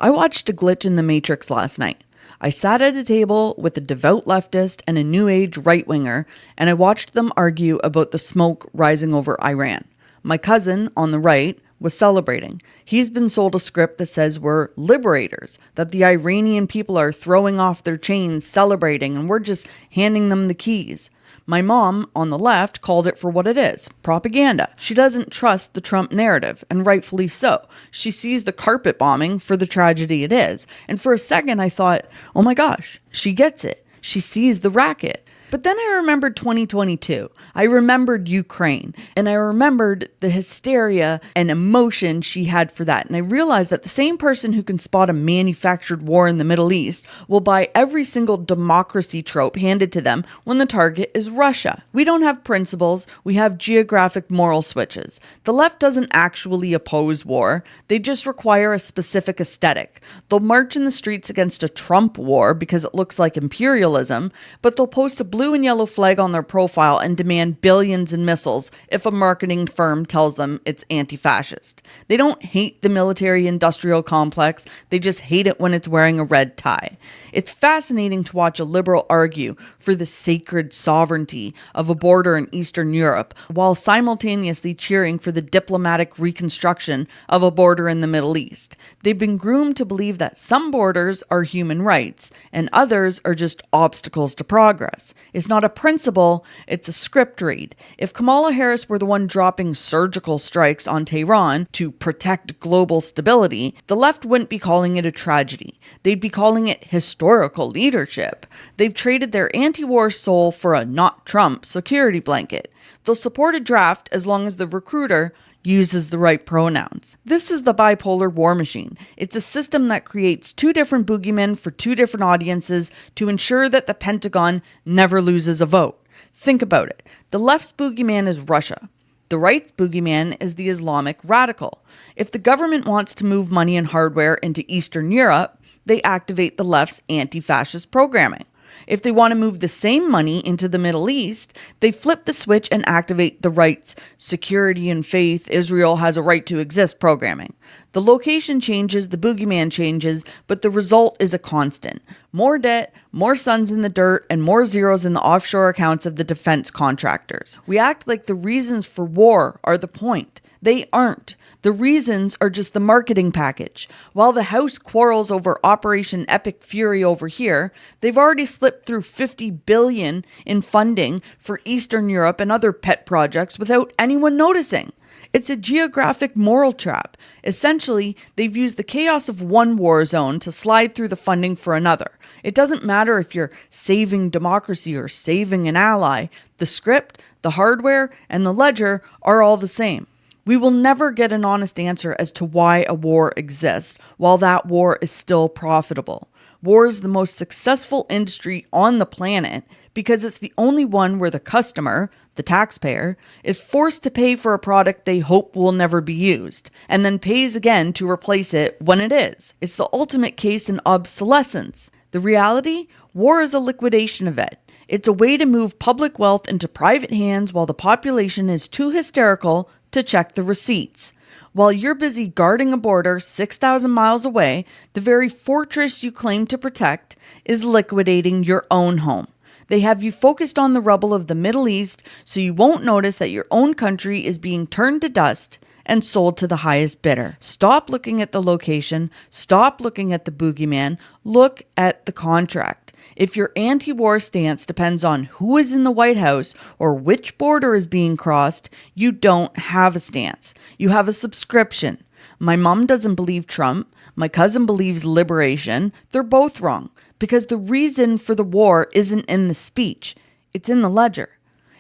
I watched a glitch in the Matrix last night. I sat at a table with a devout leftist and a New Age right-winger, and I watched them argue about the smoke rising over Iran. My cousin, on the right, was celebrating. He's been sold a script that says we're liberators, that the Iranian people are throwing off their chains, celebrating, and we're just handing them the keys. My mom, on the left, called it for what it is, propaganda. She doesn't trust the Trump narrative, and rightfully so. She sees the carpet bombing for the tragedy it is. And for a second I thought, oh my gosh, she gets it. She sees the racket. But then I remembered 2022. I remembered Ukraine, and I remembered the hysteria and emotion she had for that. And I realized that the same person who can spot a manufactured war in the Middle East will buy every single democracy trope handed to them when the target is Russia. We don't have principles, we have geographic moral switches. The left doesn't actually oppose war, they just require a specific aesthetic. They'll march in the streets against a Trump war because it looks like imperialism, but they'll post a blue and yellow flag on their profile and demand billions in missiles if a marketing firm tells them it's anti-fascist. They don't hate the military-industrial complex, they just hate it when it's wearing a red tie. It's fascinating to watch a liberal argue for the sacred sovereignty of a border in Eastern Europe while simultaneously cheering for the diplomatic reconstruction of a border in the Middle East. They've been groomed to believe that some borders are human rights and others are just obstacles to progress. It's not a principle, it's a script read. If Kamala Harris were the one dropping surgical strikes on Tehran to protect global stability, the left wouldn't be calling it a tragedy. They'd be calling it historical leadership. They've traded their anti-war soul for a not Trump security blanket. They'll support a draft as long as the recruiter uses the right pronouns. This is the bipolar war machine. It's a system that creates two different boogeymen for two different audiences to ensure that the Pentagon never loses a vote. Think about it. The left's boogeyman is Russia. The right's boogeyman is the Islamic radical. If the government wants to move money and hardware into Eastern Europe, they activate the left's anti-fascist programming. If they want to move the same money into the Middle East, they flip the switch and activate the right's security and faith, Israel has a right to exist programming. The location changes, the boogeyman changes, but the result is a constant. More debt, more sons in the dirt, and more zeros in the offshore accounts of the defense contractors. We act like the reasons for war are the point. They aren't. The reasons are just the marketing package. While the House quarrels over Operation Epic Fury over here, they've already slipped through $50 billion in funding for Eastern Europe and other pet projects without anyone noticing. It's a geographic moral trap. Essentially, they've used the chaos of one war zone to slide through the funding for another. It doesn't matter if you're saving democracy or saving an ally. The script, the hardware, and the ledger are all the same. We will never get an honest answer as to why a war exists while that war is still profitable. War is the most successful industry on the planet because it's the only one where the customer, the taxpayer, is forced to pay for a product they hope will never be used, and then pays again to replace it when it is. It's the ultimate case in obsolescence. The reality? War is a liquidation event. It's a way to move public wealth into private hands while the population is too hysterical to check the receipts. While you're busy guarding a border 6,000 miles away, the very fortress you claim to protect is liquidating your own home. They have you focused on the rubble of the Middle East so you won't notice that your own country is being turned to dust and sold to the highest bidder. Stop looking at the location. Stop looking at the boogeyman. Look at the contract. If your anti-war stance depends on who is in the White House or which border is being crossed, you don't have a stance. You have a subscription. My mom doesn't believe Trump. My cousin believes liberation. They're both wrong because the reason for the war isn't in the speech. It's in the ledger.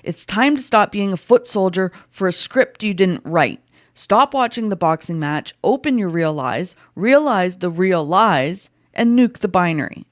It's time to stop being a foot soldier for a script you didn't write. Stop watching the boxing match, open your real eyes, realize the real lies, and nuke the binary.